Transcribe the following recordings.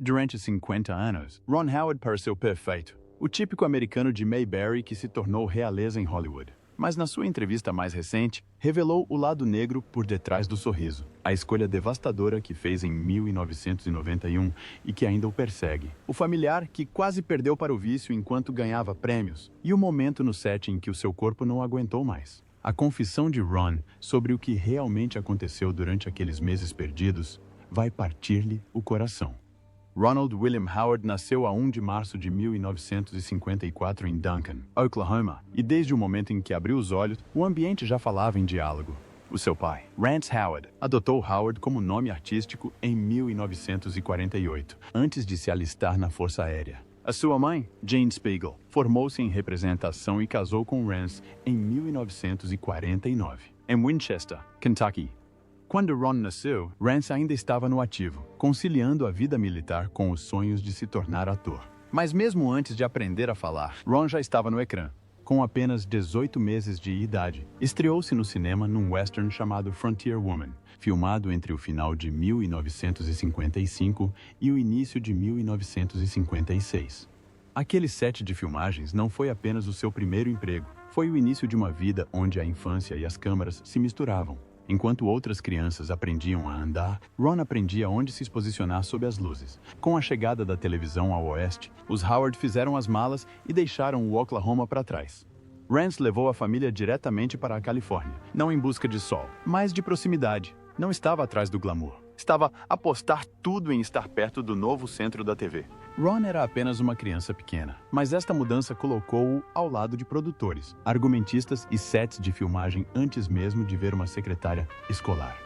Durante 50 anos, Ron Howard pareceu perfeito, o típico americano de Mayberry que se tornou realeza em Hollywood. Mas na sua entrevista mais recente, revelou o lado negro por detrás do sorriso, a escolha devastadora que fez em 1991 e que ainda o persegue. O familiar que quase perdeu para o vício enquanto ganhava prêmios, e o momento no set em que o seu corpo não aguentou mais. A confissão de Ron sobre o que realmente aconteceu durante aqueles meses perdidos vai partir-lhe o coração. Ronald William Howard nasceu a 1 de março de 1954 em Duncan, Oklahoma, e desde o momento em que abriu os olhos, o ambiente já falava em diálogo. O seu pai, Rance Howard, adotou Howard como nome artístico em 1948, antes de se alistar na Força Aérea. A sua mãe, Jane Spiegel, formou-se em representação e casou com Rance em 1949, em Winchester, Kentucky. Quando Ron nasceu, Rance ainda estava no ativo, conciliando a vida militar com os sonhos de se tornar ator. Mas mesmo antes de aprender a falar, Ron já estava no ecrã. Com apenas 18 meses de idade, estreou-se no cinema num western chamado Frontier Woman, filmado entre o final de 1955 e o início de 1956. Aquele set de filmagens não foi apenas o seu primeiro emprego, foi o início de uma vida onde a infância e as câmeras se misturavam. Enquanto outras crianças aprendiam a andar, Ron aprendia onde se posicionar sob as luzes. Com a chegada da televisão ao oeste, os Howard fizeram as malas e deixaram o Oklahoma para trás. Rance levou a família diretamente para a Califórnia, não em busca de sol, mas de proximidade. Não estava atrás do glamour. Estava a apostar tudo em estar perto do novo centro da TV. Ron era apenas uma criança pequena, mas esta mudança colocou-o ao lado de produtores, argumentistas e sets de filmagem antes mesmo de ver uma secretária escolar.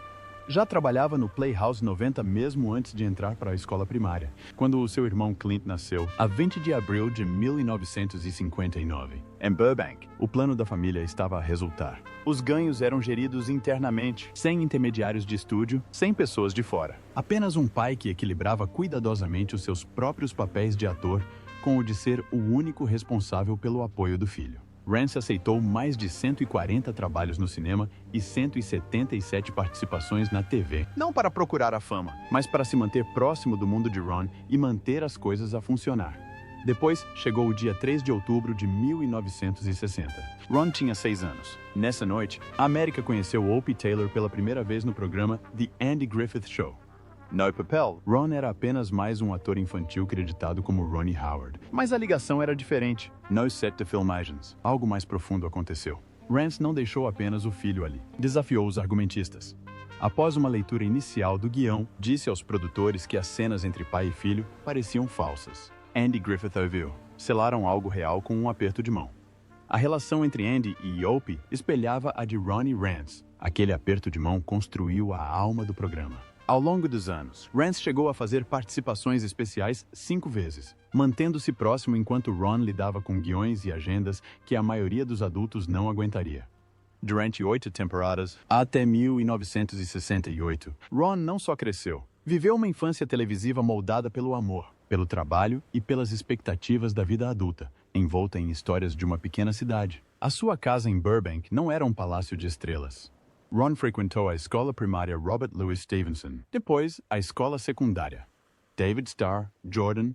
Já trabalhava no Playhouse 90 mesmo antes de entrar para a escola primária, quando o seu irmão Clint nasceu, a 20 de abril de 1959. Em Burbank, o plano da família estava a resultar. Os ganhos eram geridos internamente, sem intermediários de estúdio, sem pessoas de fora. Apenas um pai que equilibrava cuidadosamente os seus próprios papéis de ator com o de ser o único responsável pelo apoio do filho. Rance aceitou mais de 140 trabalhos no cinema e 177 participações na TV, não para procurar a fama, mas para se manter próximo do mundo de Ron e manter as coisas a funcionar. Depois, chegou o dia 3 de outubro de 1960. Ron tinha 6 anos. Nessa noite, a América conheceu Opie Taylor pela primeira vez no programa The Andy Griffith Show. No papel, Ron era apenas mais um ator infantil creditado como Ronnie Howard. Mas a ligação era diferente. No set de filmagens, algo mais profundo aconteceu. Rance não deixou apenas o filho ali. Desafiou os argumentistas. Após uma leitura inicial do guião, disse aos produtores que as cenas entre pai e filho pareciam falsas. Andy Griffith ouviu. Selaram algo real com um aperto de mão. A relação entre Andy e Opie espelhava a de Ron e Rance. Aquele aperto de mão construiu a alma do programa. Ao longo dos anos, Rance chegou a fazer participações especiais 5 vezes, mantendo-se próximo enquanto Ron lidava com guiões e agendas que a maioria dos adultos não aguentaria. Durante 8 temporadas, até 1968, Ron não só cresceu, viveu uma infância televisiva moldada pelo amor, pelo trabalho e pelas expectativas da vida adulta, envolta em histórias de uma pequena cidade. A sua casa em Burbank não era um palácio de estrelas. Ron frequentou a escola primária Robert Louis Stevenson, depois a escola secundária David Starr, Jordan,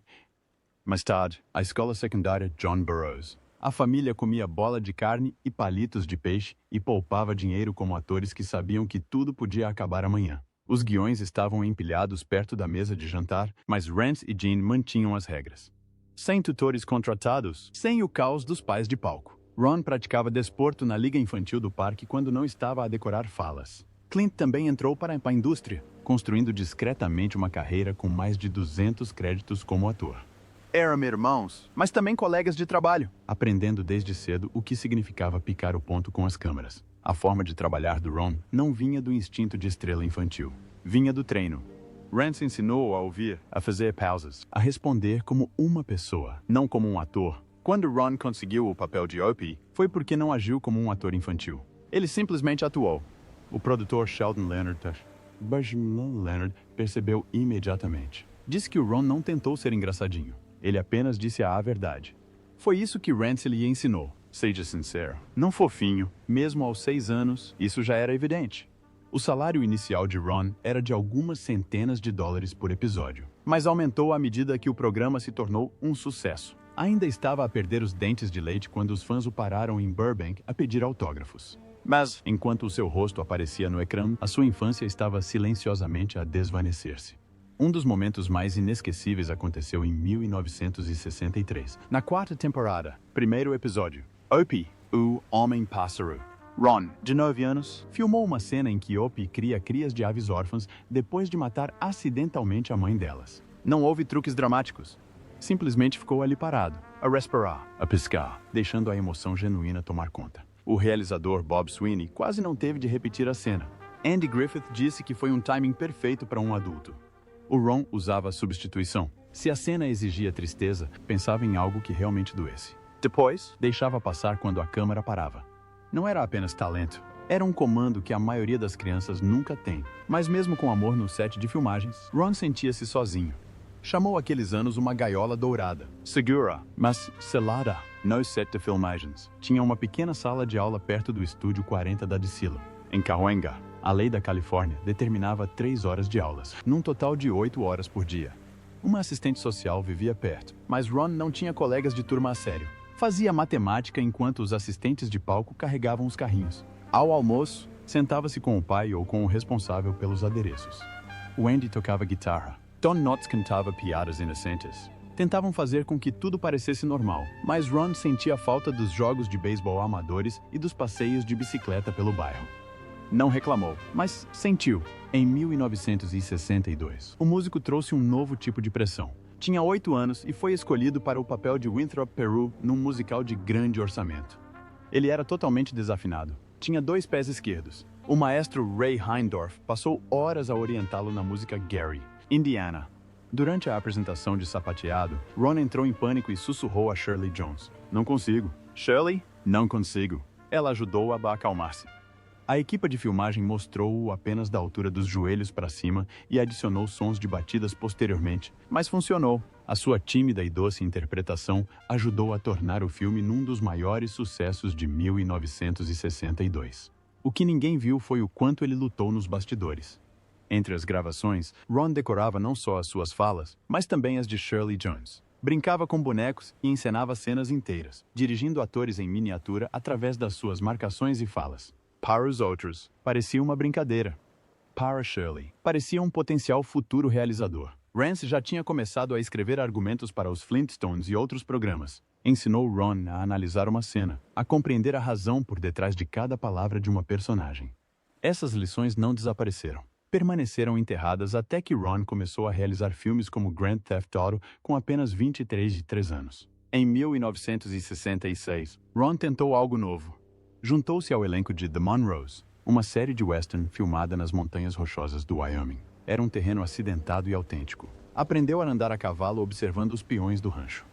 mais tarde a escola secundária John Burroughs. A família comia bola de carne e palitos de peixe e poupava dinheiro como atores que sabiam que tudo podia acabar amanhã. Os guiões estavam empilhados perto da mesa de jantar, mas Rance e Jean mantinham as regras. Sem tutores contratados, sem o caos dos pais de palco. Ron praticava desporto na liga infantil do parque quando não estava a decorar falas. Clint também entrou para a indústria, construindo discretamente uma carreira com mais de 200 créditos como ator. Eram irmãos, mas também colegas de trabalho, aprendendo desde cedo o que significava picar o ponto com as câmeras. A forma de trabalhar do Ron não vinha do instinto de estrela infantil, vinha do treino. Rance ensinou a ouvir, a fazer pausas, a responder como uma pessoa, não como um ator. Quando Ron conseguiu o papel de Opie, foi porque não agiu como um ator infantil. Ele simplesmente atuou. O produtor Sheldon Leonard percebeu imediatamente. Disse que o Ron não tentou ser engraçadinho. Ele apenas disse a verdade. Foi isso que Rance lhe ensinou. Seja sincero. Não fofinho. Mesmo aos 6 anos, isso já era evidente. O salário inicial de Ron era de algumas centenas de dólares por episódio, mas aumentou à medida que o programa se tornou um sucesso. Ainda estava a perder os dentes de leite quando os fãs o pararam em Burbank a pedir autógrafos. Mas, enquanto o seu rosto aparecia no ecrã, a sua infância estava silenciosamente a desvanecer-se. Um dos momentos mais inesquecíveis aconteceu em 1963, na quarta temporada, primeiro episódio. Opie, o Homem-Pássaro. Ron, de 9 anos, filmou uma cena em que Opie cria crias de aves órfãs depois de matar acidentalmente a mãe delas. Não houve truques dramáticos. Simplesmente ficou ali parado, a respirar, a piscar, deixando a emoção genuína tomar conta. O realizador Bob Sweeney quase não teve de repetir a cena. Andy Griffith disse que foi um timing perfeito para um adulto. O Ron usava a substituição. Se a cena exigia tristeza, pensava em algo que realmente doesse. Depois, deixava passar quando a câmera parava. Não era apenas talento. Era um comando que a maioria das crianças nunca tem. Mas mesmo com amor no set de filmagens, Ron sentia-se sozinho. Chamou aqueles anos uma gaiola dourada, segura, mas selada. No set de filmagens, tinha uma pequena sala de aula perto do estúdio 40 da Dicilo. Em Cahuenga, a lei da Califórnia determinava 3 horas de aulas, num total de 8 horas por dia. Uma assistente social vivia perto, mas Ron não tinha colegas de turma a sério. Fazia matemática enquanto os assistentes de palco carregavam os carrinhos. Ao almoço, sentava-se com o pai ou com o responsável pelos adereços. O Andy tocava guitarra. Don Knotts cantava piadas inocentes. Tentavam fazer com que tudo parecesse normal, mas Ron sentia falta dos jogos de beisebol amadores e dos passeios de bicicleta pelo bairro. Não reclamou, mas sentiu. Em 1962, o músico trouxe um novo tipo de pressão. Tinha 8 anos e foi escolhido para o papel de Winthrop Peru num musical de grande orçamento. Ele era totalmente desafinado. Tinha 2 pés esquerdos. O maestro Ray Heindorf passou horas a orientá-lo na música Gary, Indiana. Durante a apresentação de Sapateado, Ron entrou em pânico e sussurrou a Shirley Jones. Não consigo. Shirley? Não consigo. Ela ajudou-a a acalmar-se. A equipe de filmagem mostrou-o apenas da altura dos joelhos para cima e adicionou sons de batidas posteriormente, mas funcionou. A sua tímida e doce interpretação ajudou a tornar o filme num dos maiores sucessos de 1962. O que ninguém viu foi o quanto ele lutou nos bastidores. Entre as gravações, Ron decorava não só as suas falas, mas também as de Shirley Jones. Brincava com bonecos e encenava cenas inteiras, dirigindo atores em miniatura através das suas marcações e falas. Para os outros, parecia uma brincadeira. Para Shirley, parecia um potencial futuro realizador. Rance já tinha começado a escrever argumentos para os Flintstones e outros programas. Ensinou Ron a analisar uma cena, a compreender a razão por detrás de cada palavra de uma personagem. Essas lições não desapareceram. Permaneceram enterradas até que Ron começou a realizar filmes como Grand Theft Auto com apenas 23 anos. Em 1966, Ron tentou algo novo. Juntou-se ao elenco de The Monroes, uma série de western filmada nas montanhas rochosas do Wyoming. Era um terreno acidentado e autêntico. Aprendeu a andar a cavalo observando os peões do rancho.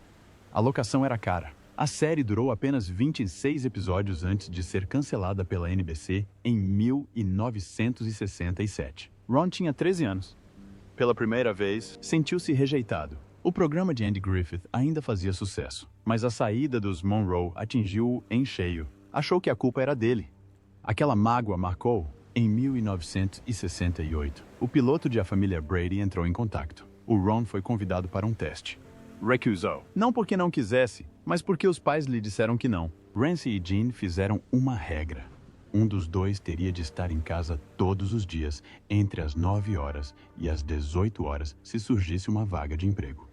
A locação era cara. A série durou apenas 26 episódios antes de ser cancelada pela NBC em 1967. Ron tinha 13 anos. Pela primeira vez, sentiu-se rejeitado. O programa de Andy Griffith ainda fazia sucesso, mas a saída dos Monroe atingiu-o em cheio. Achou que a culpa era dele. Aquela mágoa marcou. Em 1968, o piloto de A Família Brady entrou em contato. O Ron foi convidado para um teste. Recusou. Não porque não quisesse, mas porque os pais lhe disseram que não. Rance e Jean fizeram uma regra. Um dos dois teria de estar em casa todos os dias, entre as 9 horas e as 18 horas, se surgisse uma vaga de emprego.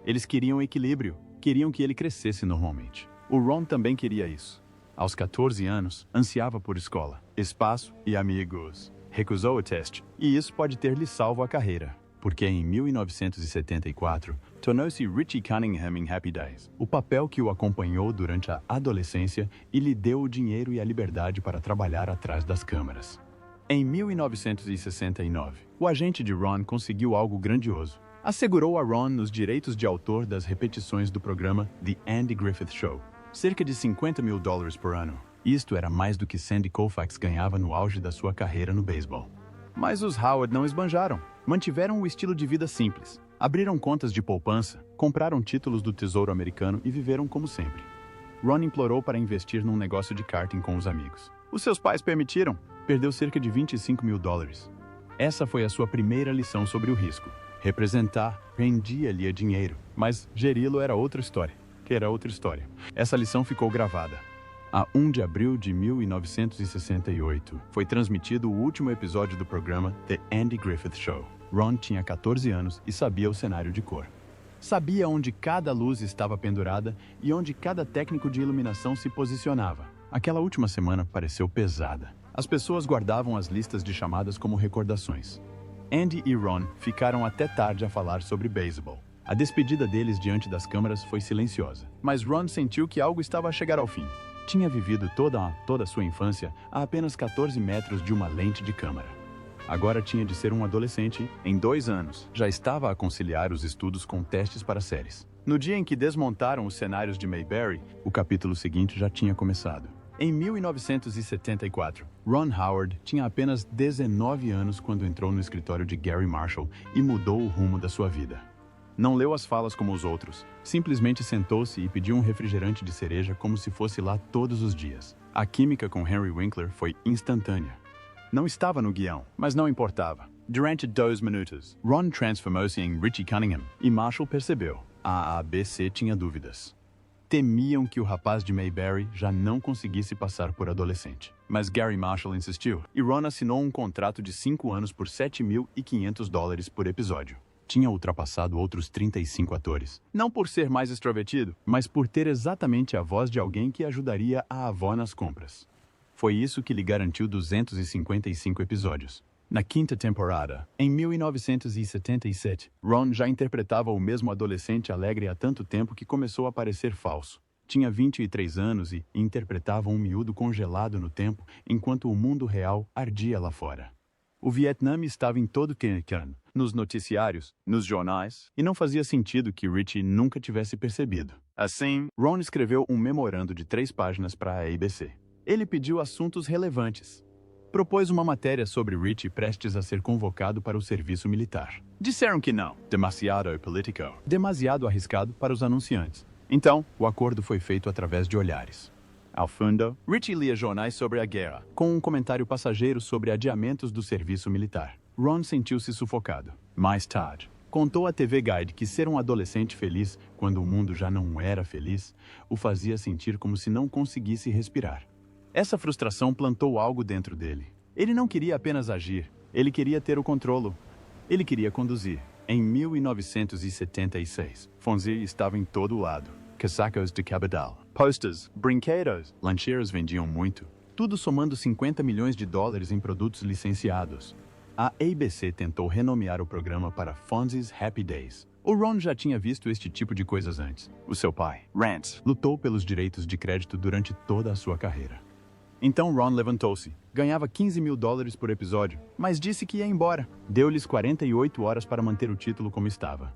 Eles queriam equilíbrio, queriam que ele crescesse normalmente. O Ron também queria isso. Aos 14 anos, ansiava por escola, espaço e amigos. Recusou o teste, e isso pode ter lhe salvo a carreira. Porque em 1974, tornou-se Richie Cunningham em Happy Days, o papel que o acompanhou durante a adolescência e lhe deu o dinheiro e a liberdade para trabalhar atrás das câmeras. Em 1969, o agente de Ron conseguiu algo grandioso. Assegurou a Ron os direitos de autor das repetições do programa The Andy Griffith Show. Cerca de $50 mil por ano. Isto era mais do que Sandy Koufax ganhava no auge da sua carreira no beisebol. Mas os Howard não esbanjaram. Mantiveram o estilo de vida simples. Abriram contas de poupança, compraram títulos do Tesouro Americano e viveram como sempre. Ron implorou para investir num negócio de karting com os amigos. Os seus pais permitiram. Perdeu cerca de $25.000. Essa foi a sua primeira lição sobre o risco. Representar rendia-lhe dinheiro, mas geri-lo era outra história. Essa lição ficou gravada. A 1 de abril de 1968, foi transmitido o último episódio do programa The Andy Griffith Show. Ron tinha 14 anos e sabia o cenário de cor. Sabia onde cada luz estava pendurada e onde cada técnico de iluminação se posicionava. Aquela última semana pareceu pesada. As pessoas guardavam as listas de chamadas como recordações. Andy e Ron ficaram até tarde a falar sobre beisebol. A despedida deles diante das câmeras foi silenciosa, mas Ron sentiu que algo estava a chegar ao fim. Tinha vivido toda a sua infância a apenas 14 metros de uma lente de câmera. Agora tinha de ser um adolescente. Em 2 anos, já estava a conciliar os estudos com testes para séries. No dia em que desmontaram os cenários de Mayberry, o capítulo seguinte já tinha começado. Em 1974, Ron Howard tinha apenas 19 anos quando entrou no escritório de Gary Marshall e mudou o rumo da sua vida. Não leu as falas como os outros, simplesmente sentou-se e pediu um refrigerante de cereja como se fosse lá todos os dias. A química com Henry Winkler foi instantânea. Não estava no guião, mas não importava. Durante 2 minutos, Ron transformou-se em Richie Cunningham e Marshall percebeu. A ABC tinha dúvidas. Temiam que o rapaz de Mayberry já não conseguisse passar por adolescente. Mas Gary Marshall insistiu, e Ron assinou um contrato de 5 anos por $7.500 por episódio. Tinha ultrapassado outros 35 atores. Não por ser mais extrovertido, mas por ter exatamente a voz de alguém que ajudaria a avó nas compras. Foi isso que lhe garantiu 255 episódios. Na 5ª temporada, em 1977, Ron já interpretava o mesmo adolescente alegre há tanto tempo que começou a parecer falso. Tinha 23 anos e interpretava um miúdo congelado no tempo enquanto o mundo real ardia lá fora. O Vietnã estava em todo canto, nos noticiários, nos jornais, e não fazia sentido que Richie nunca tivesse percebido. Assim, Ron escreveu um memorando de 3 páginas para a ABC. Ele pediu assuntos relevantes. Propôs uma matéria sobre Richie prestes a ser convocado para o serviço militar. Disseram que não. Demasiado político. Demasiado arriscado para os anunciantes. Então, o acordo foi feito através de olhares. Ao fundo, Richie lia jornais sobre a guerra, com um comentário passageiro sobre adiamentos do serviço militar. Ron sentiu-se sufocado. Mais tarde, contou à TV Guide que ser um adolescente feliz, quando o mundo já não era feliz, o fazia sentir como se não conseguisse respirar. Essa frustração plantou algo dentro dele. Ele não queria apenas agir, ele queria ter o controle. Ele queria conduzir. Em 1976, Fonzie estava em todo lado. Casacos de cabedal, posters, brinquedos, lancheiras vendiam muito, tudo somando $50 milhões em produtos licenciados. A ABC tentou renomear o programa para Fonzie's Happy Days. O Ron já tinha visto este tipo de coisas antes. O seu pai, Rance, lutou pelos direitos de crédito durante toda a sua carreira. Então Ron levantou-se. Ganhava $15 mil por episódio, mas disse que ia embora. Deu-lhes 48 horas para manter o título como estava.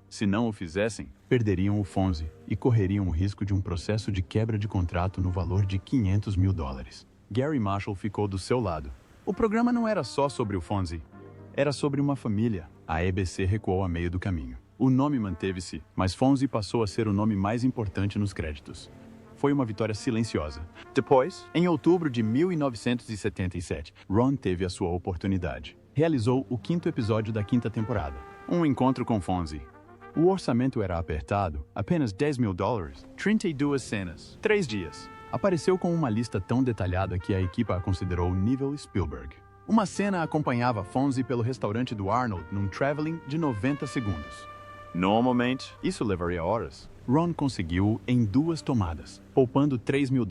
Se não o fizessem, perderiam o Fonzie e correriam o risco de um processo de quebra de contrato no valor de $500 mil. Gary Marshall ficou do seu lado. O programa não era só sobre o Fonzie. Era sobre uma família. A ABC recuou a meio do caminho. O nome manteve-se, mas Fonzie passou a ser o nome mais importante nos créditos. Foi uma vitória silenciosa. Depois, em outubro de 1977, Ron teve a sua oportunidade. Realizou o 5º episódio da 5ª temporada. Um encontro com Fonzie. O orçamento era apertado, apenas $10 mil, 32 cenas, 3 dias. Apareceu com uma lista tão detalhada que a equipa a considerou nível Spielberg. Uma cena acompanhava Fonzie pelo restaurante do Arnold num traveling de 90 segundos. Normalmente, isso levaria horas. Ron conseguiu-o em 2 tomadas, poupando $3 mil.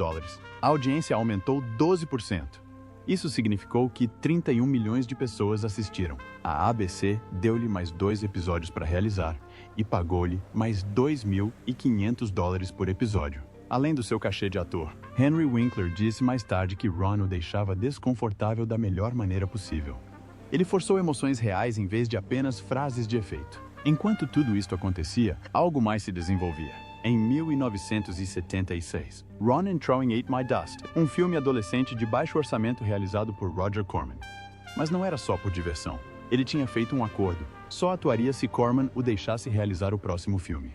A audiência aumentou 12%. Isso significou que 31 milhões de pessoas assistiram. A ABC deu-lhe mais 2 episódios para realizar e pagou-lhe mais $2.500 por episódio. Além do seu cachê de ator, Henry Winkler disse mais tarde que Ron o deixava desconfortável da melhor maneira possível. Ele forçou emoções reais em vez de apenas frases de efeito. Enquanto tudo isto acontecia, algo mais se desenvolvia. Em 1976, Ron entrou em Ate My Dust, um filme adolescente de baixo orçamento realizado por Roger Corman. Mas não era só por diversão. Ele tinha feito um acordo. Só atuaria se Corman o deixasse realizar o próximo filme.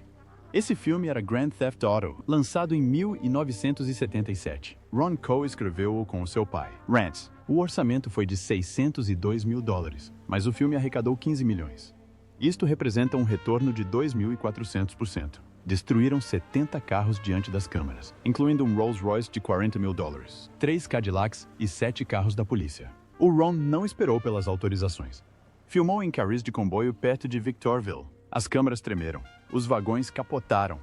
Esse filme era Grand Theft Auto, lançado em 1977. Ron co-escreveu-o com o seu pai, Rance, O orçamento foi de 602 mil dólares, mas o filme arrecadou 15 milhões. Isto representa um retorno de 2.400%. Destruíram 70 carros diante das câmeras, incluindo um Rolls-Royce de 40 mil dólares, 3 Cadillacs e 7 carros da polícia. O Ron não esperou pelas autorizações. Filmou em carris de comboio perto de Victorville. As câmeras tremeram. Os vagões capotaram.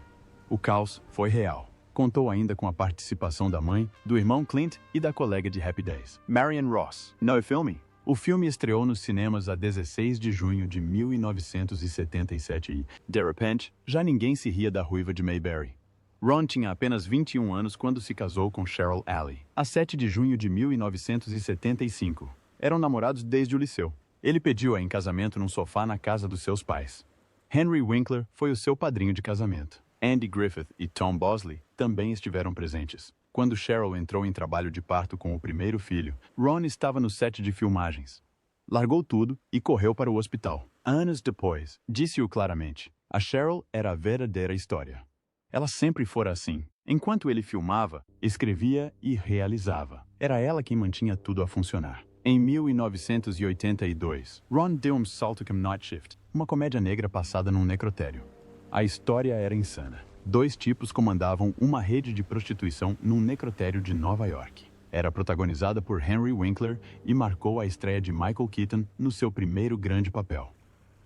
O caos foi real. Contou ainda com a participação da mãe, do irmão Clint e da colega de Happy Days, Marion Ross. No filme? O filme estreou nos cinemas a 16 de junho de 1977 e, de repente, já ninguém se ria da ruiva de Mayberry. Ron tinha apenas 21 anos quando se casou com Cheryl Alley, a 7 de junho de 1975. Eram namorados desde o liceu. Ele pediu-a em casamento num sofá na casa dos seus pais. Henry Winkler foi o seu padrinho de casamento. Andy Griffith e Tom Bosley também estiveram presentes. Quando Cheryl entrou em trabalho de parto com o primeiro filho, Ron estava no set de filmagens. Largou tudo e correu para o hospital. Anos depois, disse-o claramente, a Cheryl era a verdadeira história. Ela sempre fora assim. Enquanto ele filmava, escrevia e realizava. Era ela quem mantinha tudo a funcionar. Em 1982, Ron deu um salto como Night Shift, uma comédia negra passada num necrotério. A história era insana. 2 tipos comandavam uma rede de prostituição num necrotério de Nova York. Era protagonizada por Henry Winkler e marcou a estreia de Michael Keaton no seu primeiro grande papel.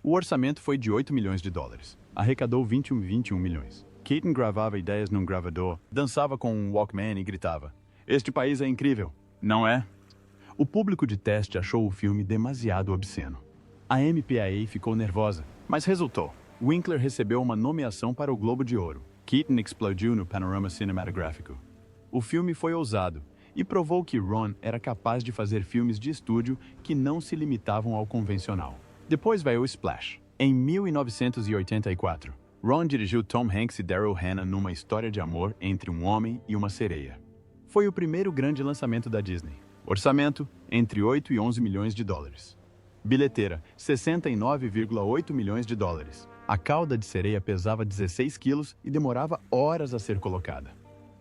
O orçamento foi de 8 milhões de dólares. Arrecadou 21 milhões. Keaton gravava ideias num gravador, dançava com um Walkman e gritava: "Este país é incrível, não é?" O público de teste achou o filme demasiado obsceno. A MPAA ficou nervosa, mas resultou. Winkler recebeu uma nomeação para o Globo de Ouro. Keaton explodiu no panorama cinematográfico. O filme foi ousado e provou que Ron era capaz de fazer filmes de estúdio que não se limitavam ao convencional. Depois veio o Splash. Em 1984, Ron dirigiu Tom Hanks e Daryl Hannah numa história de amor entre um homem e uma sereia. Foi o primeiro grande lançamento da Disney. Orçamento, entre 8 e 11 milhões de dólares. Bilheteira, 69,8 milhões de dólares. A cauda de sereia pesava 16 quilos e demorava horas a ser colocada.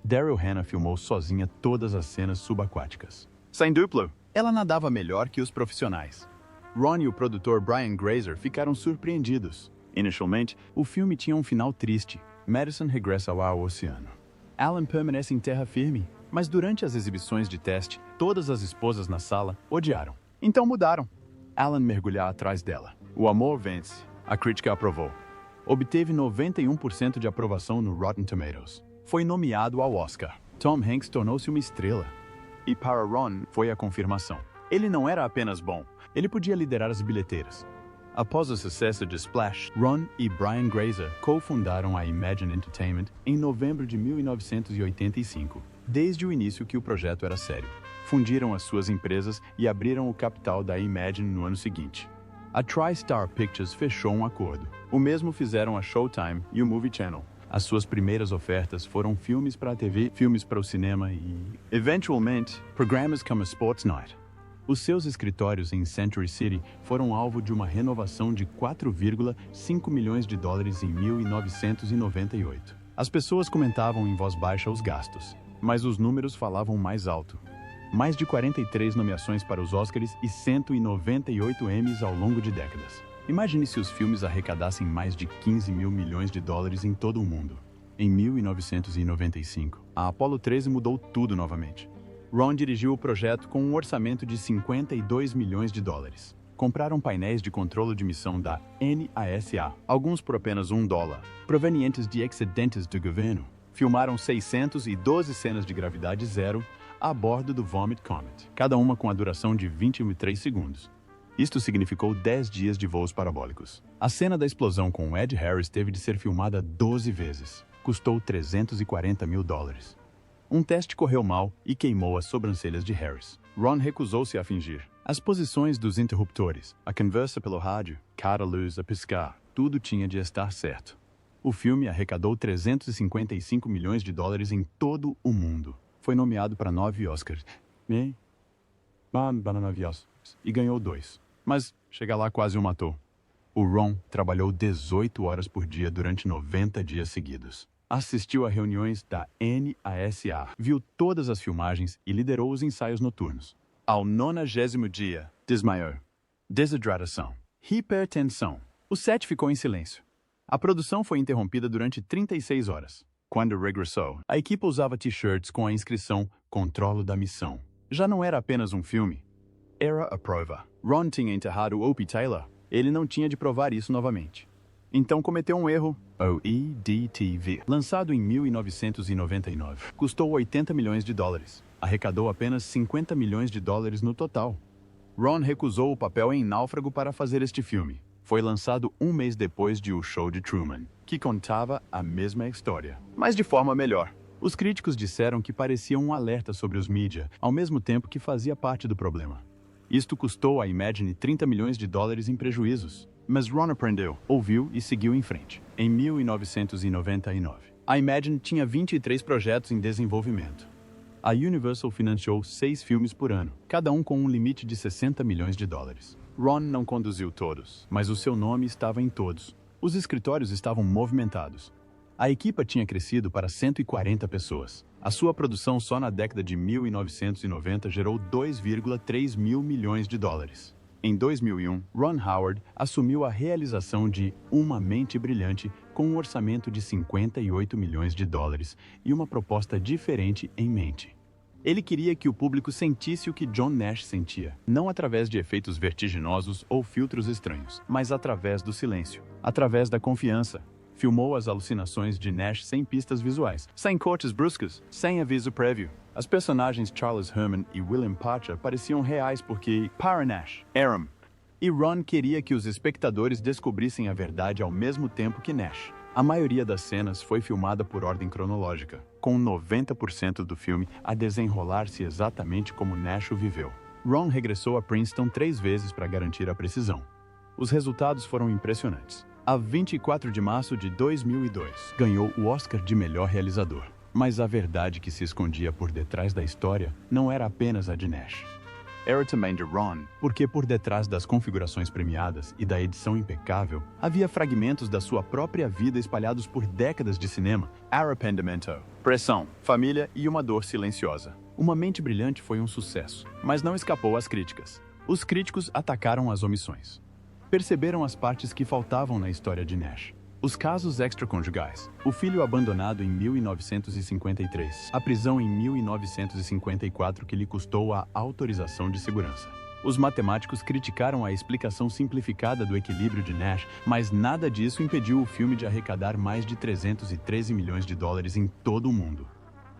Daryl Hannah filmou sozinha todas as cenas subaquáticas. Sem duplo, ela nadava melhor que os profissionais. Ron e o produtor Brian Grazer ficaram surpreendidos. Inicialmente, o filme tinha um final triste. Madison regressa ao oceano. Alan permanece em terra firme, mas durante as exibições de teste, todas as esposas na sala odiaram. Então mudaram. Alan mergulha atrás dela. O amor vence. A crítica aprovou. Obteve 91% de aprovação no Rotten Tomatoes. Foi nomeado ao Oscar. Tom Hanks tornou-se uma estrela. E para Ron foi a confirmação. Ele não era apenas bom, ele podia liderar as bilheteiras. Após o sucesso de Splash, Ron e Brian Grazer co-fundaram a Imagine Entertainment em novembro de 1985, desde o início que o projeto era sério. Fundiram as suas empresas e abriram o capital da Imagine no ano seguinte. A TriStar Pictures fechou um acordo. O mesmo fizeram a Showtime e o Movie Channel. As suas primeiras ofertas foram filmes para a TV, filmes para o cinema e, eventualmente, programas como Sports Night. Os seus escritórios em Century City foram alvo de uma renovação de 4,5 milhões de dólares em 1998. As pessoas comentavam em voz baixa os gastos, mas os números falavam mais alto. Mais de 43 nomeações para os Oscars e 198 Emmys ao longo de décadas. Imagine se os filmes arrecadassem mais de 15 mil milhões de dólares em todo o mundo. Em 1995, a Apollo 13 mudou tudo novamente. Ron dirigiu o projeto com um orçamento de 52 milhões de dólares. Compraram painéis de controle de missão da NASA, alguns por apenas $1, provenientes de excedentes do governo. Filmaram 612 cenas de gravidade zero a bordo do Vomit Comet, cada uma com a duração de 23 segundos. Isto significou 10 dias de voos parabólicos. A cena da explosão com Ed Harris teve de ser filmada 12 vezes. Custou 340 mil dólares. Um teste correu mal e queimou as sobrancelhas de Harris. Ron recusou-se a fingir. As posições dos interruptores, a conversa pelo rádio, cada luz a piscar, tudo tinha de estar certo. O filme arrecadou 355 milhões de dólares em todo o mundo. Foi nomeado para 9 Oscars. E ganhou 2. Mas chegar lá quase o matou. O Ron trabalhou 18 horas por dia durante 90 dias seguidos. Assistiu a reuniões da NASA, viu todas as filmagens e liderou os ensaios noturnos. Ao 90º dia, desmaiou. Desidratação. Hipertensão. O set ficou em silêncio. A produção foi interrompida durante 36 horas. Quando regressou, a equipe usava t-shirts com a inscrição Controlo da Missão. Já não era apenas um filme. Era a prova. Ron tinha enterrado Opie Taylor. Ele não tinha de provar isso novamente. Então cometeu um erro. O EDTV, lançado em 1999, custou 80 milhões de dólares. Arrecadou apenas 50 milhões de dólares no total. Ron recusou o papel em Náufrago para fazer este filme. Foi lançado um mês depois de O Show de Truman, que contava a mesma história, mas de forma melhor. Os críticos disseram que parecia um alerta sobre os mídia, ao mesmo tempo que fazia parte do problema. Isto custou à Imagine 30 milhões de dólares em prejuízos. Mas Ron aprendeu, ouviu e seguiu em frente. Em 1999, a Imagine tinha 23 projetos em desenvolvimento. A Universal financiou 6 filmes por ano, cada um com um limite de 60 milhões de dólares. Ron não conduziu todos, mas o seu nome estava em todos. Os escritórios estavam movimentados. A equipe tinha crescido para 140 pessoas. A sua produção só na década de 1990 gerou 2,3 mil milhões de dólares. Em 2001, Ron Howard assumiu a realização de Uma Mente Brilhante com um orçamento de 58 milhões de dólares e uma proposta diferente em mente. Ele queria que o público sentisse o que John Nash sentia, não através de efeitos vertiginosos ou filtros estranhos, mas através do silêncio, através da confiança. Filmou as alucinações de Nash sem pistas visuais, sem cortes bruscos, sem aviso prévio. As personagens Charles Herman e William Pacha pareciam reais porque, para Nash, eram. E Ron queria que os espectadores descobrissem a verdade ao mesmo tempo que Nash. A maioria das cenas foi filmada por ordem cronológica, com 90% do filme a desenrolar-se exatamente como Nash o viveu. Ron regressou a Princeton 3 vezes para garantir a precisão. Os resultados foram impressionantes. A 24 de março de 2002, ganhou o Oscar de melhor realizador. Mas a verdade que se escondia por detrás da história não era apenas a de Nash. Era também de Ron, porque por detrás das configurações premiadas e da edição impecável, havia fragmentos da sua própria vida espalhados por décadas de cinema. Arrependimento, pressão, família e uma dor silenciosa. Uma Mente Brilhante foi um sucesso, mas não escapou às críticas. Os críticos atacaram as omissões. Perceberam as partes que faltavam na história de Nash. Os casos extraconjugais, o filho abandonado em 1953, a prisão em 1954 que lhe custou a autorização de segurança. Os matemáticos criticaram a explicação simplificada do equilíbrio de Nash, mas nada disso impediu o filme de arrecadar mais de 313 milhões de dólares em todo o mundo.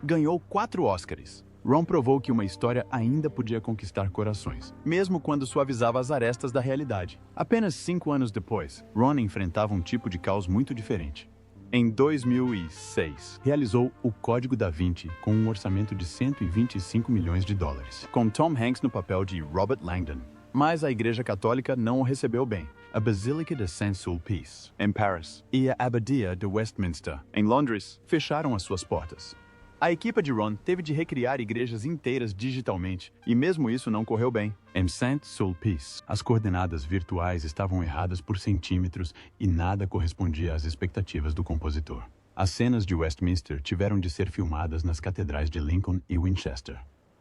Ganhou 4 Oscars. Ron provou que uma história ainda podia conquistar corações, mesmo quando suavizava as arestas da realidade. Apenas 5 anos depois, Ron enfrentava um tipo de caos muito diferente. Em 2006, realizou O Código da Vinci com um orçamento de 125 milhões de dólares, com Tom Hanks no papel de Robert Langdon. Mas a Igreja Católica não o recebeu bem. A Basílica de Saint-Sulpice, em Paris, e a Abadia de Westminster, em Londres, fecharam as suas portas. A equipe de Ron teve de recriar igrejas inteiras digitalmente, e mesmo isso não correu bem. Em Saint-Sulpice, as coordenadas virtuais estavam erradas por centímetros e nada correspondia às expectativas do compositor. As cenas de Westminster tiveram de ser filmadas nas catedrais de Lincoln e Winchester.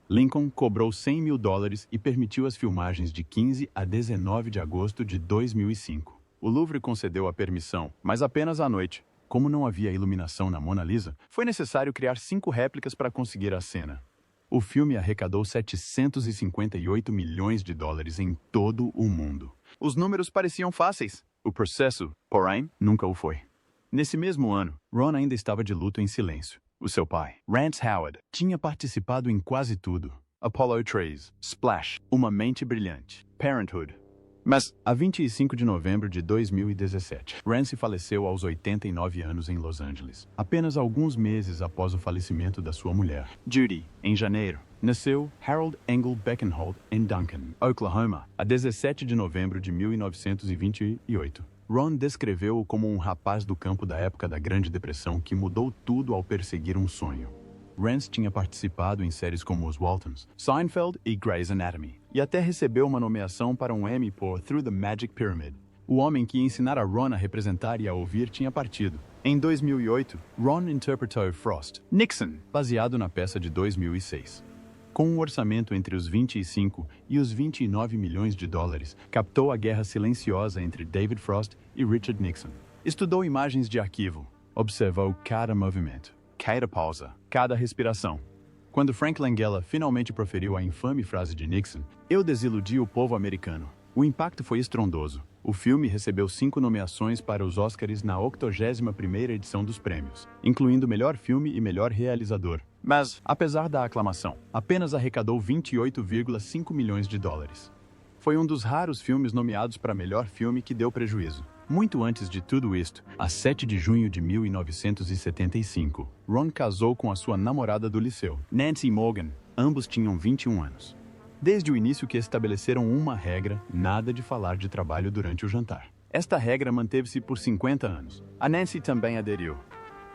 Lincoln cobrou 100 mil dólares e permitiu as filmagens de 15 a 19 de agosto de 2005. O Louvre concedeu a permissão, mas apenas à noite. Como não havia iluminação na Mona Lisa, foi necessário criar 5 réplicas para conseguir a cena. O filme arrecadou 758 milhões de dólares em todo o mundo. Os números pareciam fáceis. O processo, porém, nunca o foi. Nesse mesmo ano, Ron ainda estava de luto em silêncio. O seu pai, Rance Howard, tinha participado em quase tudo. Apollo 3, Splash, Uma Mente Brilhante, Parenthood. Mas, a 25 de novembro de 2017, Rance faleceu aos 89 anos em Los Angeles, apenas alguns meses após o falecimento da sua mulher. Judy, em janeiro, nasceu Harold Engel Beckenholt em Duncan, Oklahoma, a 17 de novembro de 1928. Ron descreveu-o como um rapaz do campo da época da Grande Depressão que mudou tudo ao perseguir um sonho. Rance tinha participado em séries como Os Waltons, Seinfeld e Grey's Anatomy, e até recebeu uma nomeação para um Emmy por Through the Magic Pyramid. O homem que ensinara Ron a representar e a ouvir tinha partido. Em 2008, Ron interpretou Frost Nixon, baseado na peça de 2006. Com um orçamento entre os 25 e os 29 milhões de dólares, captou a guerra silenciosa entre David Frost e Richard Nixon. Estudou imagens de arquivo, observou cada movimento, cada pausa, cada respiração. Quando Frank Langella finalmente proferiu a infame frase de Nixon, "Eu desiludi o povo americano", o impacto foi estrondoso. O filme recebeu 5 nomeações para os Oscars na 81ª edição dos prêmios, incluindo melhor filme e melhor realizador. Mas, apesar da aclamação, apenas arrecadou 28,5 milhões de dólares. Foi um dos raros filmes nomeados para melhor filme que deu prejuízo. Muito antes de tudo isto, a 7 de junho de 1975, Ron casou com a sua namorada do liceu, Nancy Morgan. Ambos tinham 21 anos. Desde o início que estabeleceram uma regra: nada de falar de trabalho durante o jantar. Esta regra manteve-se por 50 anos. A Nancy também aderiu.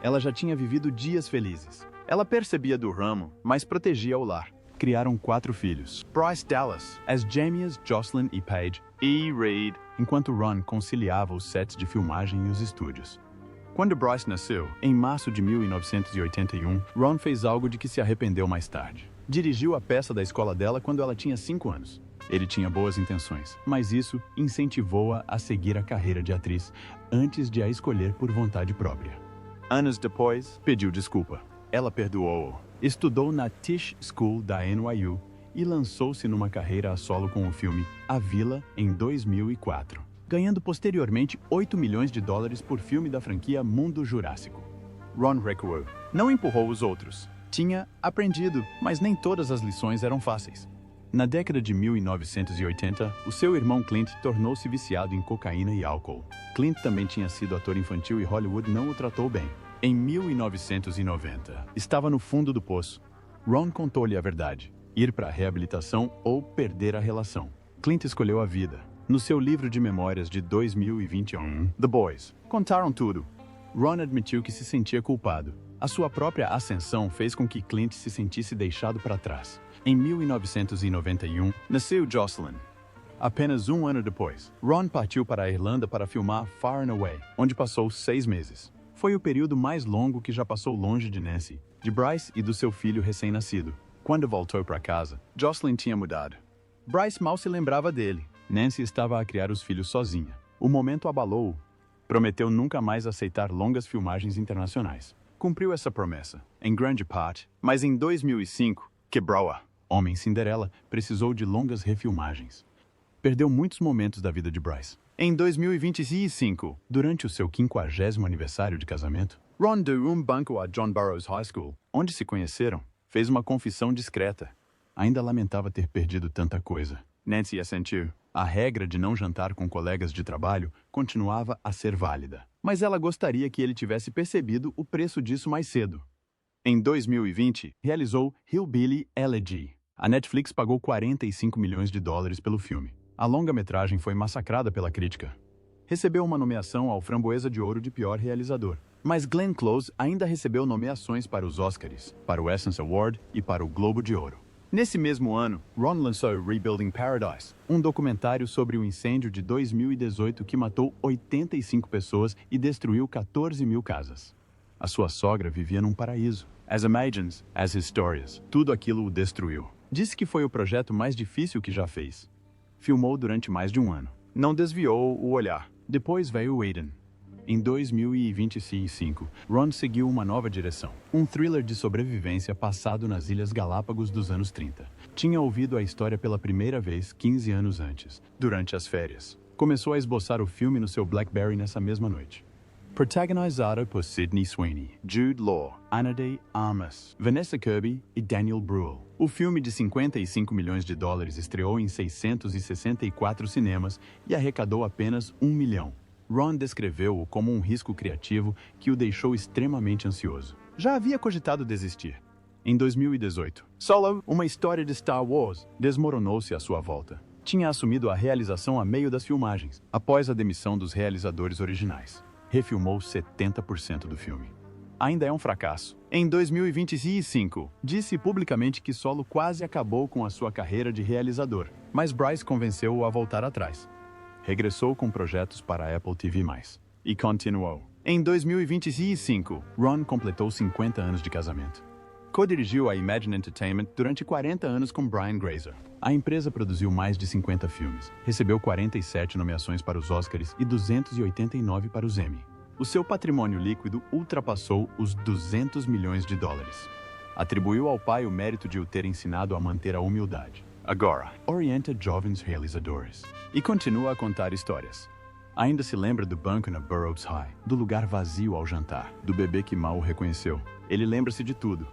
Ela já tinha vivido dias felizes. Ela percebia do ramo, mas protegia o lar. Criaram 4 filhos: Bryce Dallas, as gêmeas Jocelyn e Paige, e Reid, enquanto Ron conciliava os sets de filmagem e os estúdios. Quando Bryce nasceu, em março de 1981, Ron fez algo de que se arrependeu mais tarde. Dirigiu a peça da escola dela quando ela tinha 5 anos. Ele tinha boas intenções, mas isso incentivou-a a seguir a carreira de atriz antes de a escolher por vontade própria. Anos depois, pediu desculpa. Ela perdoou-o. Estudou na Tisch School da NYU e lançou-se numa carreira a solo com o filme A Vila em 2004, ganhando posteriormente 8 milhões de dólares por filme da franquia Mundo Jurássico. Ron recuou. Não empurrou os outros. Tinha aprendido, mas nem todas as lições eram fáceis. Na década de 1980, o seu irmão Clint tornou-se viciado em cocaína e álcool. Clint também tinha sido ator infantil e Hollywood não o tratou bem. Em 1990, estava no fundo do poço. Ron contou-lhe a verdade: ir para a reabilitação ou perder a relação. Clint escolheu a vida. No seu livro de memórias de 2021, The Boys, contaram tudo. Ron admitiu que se sentia culpado. A sua própria ascensão fez com que Clint se sentisse deixado para trás. Em 1991, nasceu Jocelyn. Apenas um ano depois, Ron partiu para a Irlanda para filmar Far and Away, onde passou 6 meses. Foi o período mais longo que já passou longe de Nancy, de Bryce e do seu filho recém-nascido. Quando voltou para casa, Jocelyn tinha mudado. Bryce mal se lembrava dele. Nancy estava a criar os filhos sozinha. O momento abalou-o. Prometeu nunca mais aceitar longas filmagens internacionais. Cumpriu essa promessa, em grande parte, mas em 2005, quebrou-a. Homem Cinderela precisou de longas refilmagens. Perdeu muitos momentos da vida de Bryce. Em 2025, durante o seu 50º aniversário de casamento, Ron deu um banco a John Burroughs High School, onde se conheceram. Fez uma confissão discreta. Ainda lamentava ter perdido tanta coisa. Nancy assentiu. A regra de não jantar com colegas de trabalho continuava a ser válida, mas ela gostaria que ele tivesse percebido o preço disso mais cedo. Em 2020, realizou Hillbilly Elegy. A Netflix pagou 45 milhões de dólares pelo filme. A longa-metragem foi massacrada pela crítica. Recebeu uma nomeação ao Framboesa de Ouro de pior realizador. Mas Glenn Close ainda recebeu nomeações para os Oscars, para o Essence Award e para o Globo de Ouro. Nesse mesmo ano, Ron lançou Rebuilding Paradise, um documentário sobre o incêndio de 2018 que matou 85 pessoas e destruiu 14 mil casas. A sua sogra vivia num paraíso. As imagens, as histórias, tudo aquilo o destruiu. Disse que foi o projeto mais difícil que já fez. Filmou durante mais de um ano. Não desviou o olhar. Depois veio Aiden. Em 2025, Ron seguiu uma nova direção. Um thriller de sobrevivência passado nas Ilhas Galápagos dos anos 30. Tinha ouvido a história pela primeira vez 15 anos antes, durante as férias. Começou a esboçar o filme no seu BlackBerry nessa mesma noite. Protagonizada por Sydney Sweeney, Jude Law, Ana de Armas, Vanessa Kirby e Daniel Bruhl. O filme de 55 milhões de dólares estreou em 664 cinemas e arrecadou apenas 1 milhão. Ron descreveu-o como um risco criativo que o deixou extremamente ansioso. Já havia cogitado desistir. Em 2018, Solo, uma história de Star Wars, desmoronou-se à sua volta. Tinha assumido a realização a meio das filmagens, após a demissão dos realizadores originais. Refilmou 70% do filme. Ainda é um fracasso. Em 2025, disse publicamente que Solo quase acabou com a sua carreira de realizador, mas Bryce convenceu-o a voltar atrás. Regressou com projetos para a Apple TV+. E continuou. Em 2025, Ron completou 50 anos de casamento. Co-dirigiu a Imagine Entertainment durante 40 anos com Brian Grazer. A empresa produziu mais de 50 filmes, recebeu 47 nomeações para os Oscars e 289 para os Emmy. O seu patrimônio líquido ultrapassou os 200 milhões de dólares. Atribuiu ao pai o mérito de o ter ensinado a manter a humildade. Agora, orienta jovens realizadores e continua a contar histórias. Ainda se lembra do banco na Burroughs High, do lugar vazio ao jantar, do bebê que mal o reconheceu. Ele lembra-se de tudo.